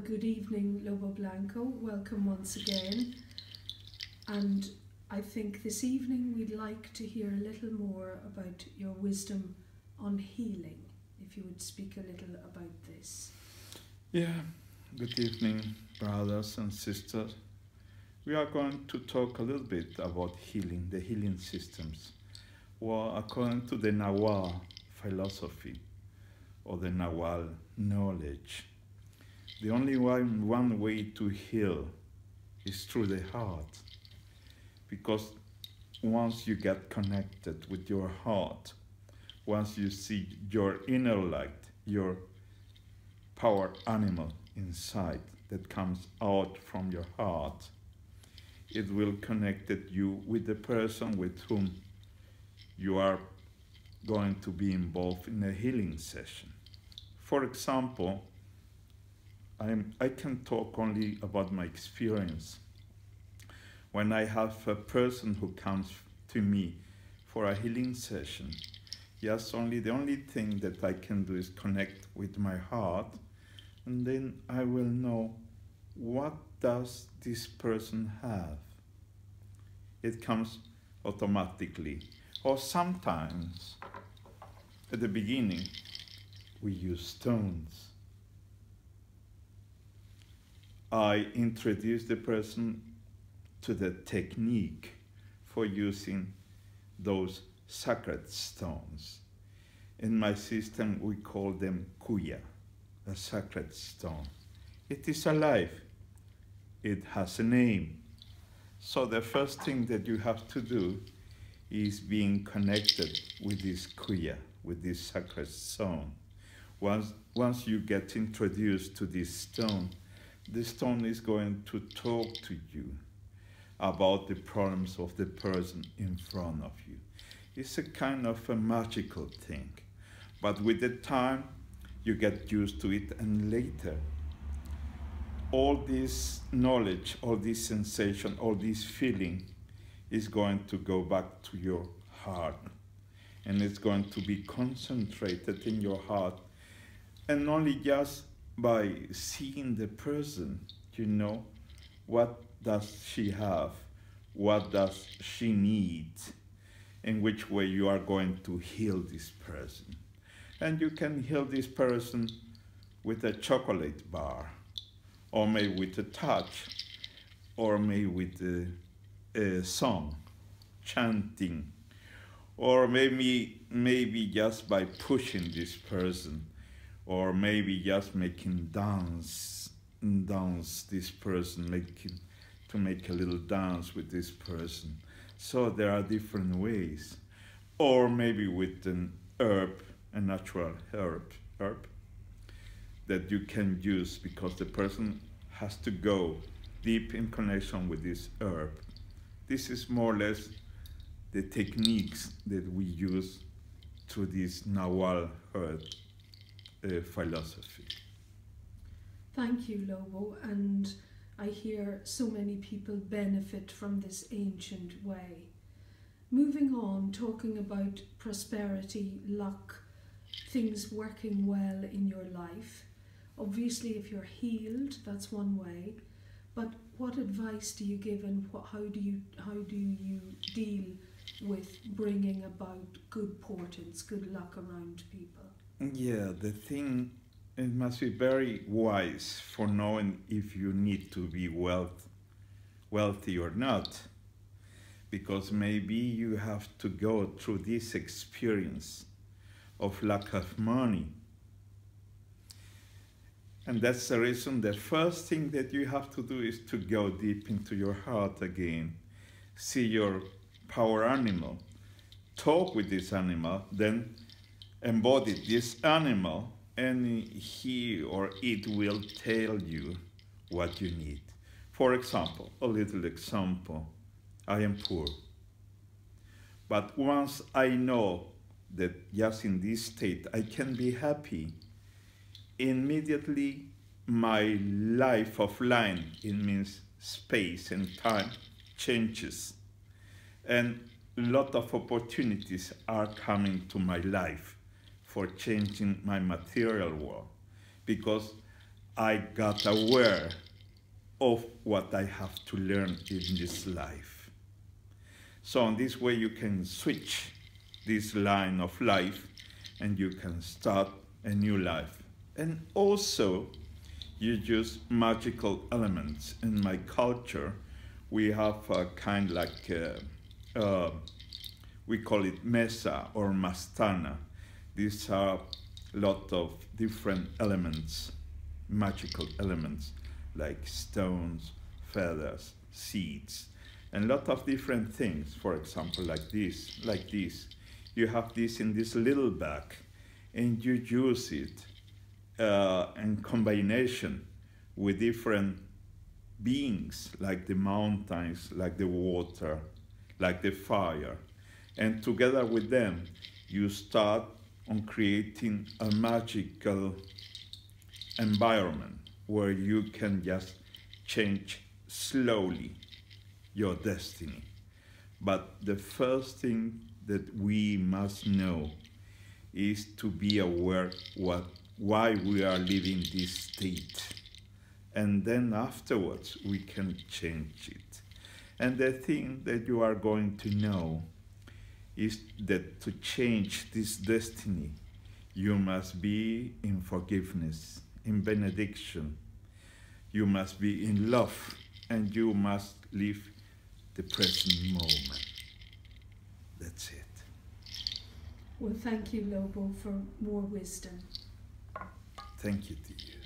good evening, Lobo Blanco. Welcome once again. And I think this evening we'd like to hear a little more about your wisdom on healing, if you would speak a little about this. Yeah, good evening, brothers and sisters. We are going to talk a little bit about healing, the healing systems. Well, according to the Nahual philosophy or the Nahual knowledge, the only one way to heal is through the heart. Because once you get connected with your heart, once you see your inner light, your power animal inside that comes out from your heart, it will connect you with the person with whom you are going to be involved in a healing session. For example, I can talk only about my experience. When I have a person who comes to me for a healing session, yes, the only thing that I can do is connect with my heart, and then I will know what does this person have. It comes automatically. Or sometimes, at the beginning, we use stones. I introduce the person to the technique for using those sacred stones. In my system, we call them kuya, a sacred stone. It is alive. It has a name. So the first thing that you have to do is being connected with this kuya, with this sacred stone. Once you get introduced to this stone, the stone is going to talk to you about the problems of the person in front of you. It's a kind of a magical thing, but with the time you get used to it, and later all this knowledge, all this sensation, all this feeling is going to go back to your heart, and it's going to be concentrated in your heart, and only just by seeing the person, you know, what does she have, what does she need, in which way you are going to heal this person. And you can heal this person with a chocolate bar, or maybe with a touch, or maybe with a song, chanting, or maybe just by pushing this person, or maybe just making dance this person, to make a little dance with this person. So there are different ways. Or maybe with an herb, a natural herb that you can use, because the person has to go deep in connection with this herb. This is more or less the techniques that we use through this Nahual herb philosophy. Thank you, Lobo, and I hear so many people benefit from this ancient way. Moving on, talking about prosperity, luck, things working well in your life. Obviously, if you're healed, that's one way, but what advice do you give, and how do you deal with bringing about good portents, good luck around people? Yeah, the thing, it must be very wise for knowing if you need to be wealthy or not, because maybe you have to go through this experience of lack of money. And that's the reason the first thing that you have to do is to go deep into your heart again, see your power animal, talk with this animal, then embody this animal, and he or it will tell you what you need. For example, a little example, I am poor. But once I know that just in this state I can be happy, immediately my life of line, it means space and time, changes. And a lot of opportunities are coming to my life for changing my material world, because I got aware of what I have to learn in this life. So in this way you can switch this line of life and you can start a new life. And also you use magical elements. In my culture we have a kind like we call it mesa or mastana. These are a lot of different elements, magical elements like stones, feathers, seeds, and a lot of different things. For example, like this. You have this in this little bag and you use it in combination with different beings like the mountains, like the water, like the fire. And together with them, you start on creating a magical environment where you can just change slowly your destiny. But the first thing that we must know is to be aware why we are living this state. And then afterwards we can change it. And the thing that you are going to know is that to change this destiny, you must be in forgiveness, in benediction. You must be in love, and you must live the present moment. That's it. Well, thank you, Lobo, for more wisdom. Thank you to you.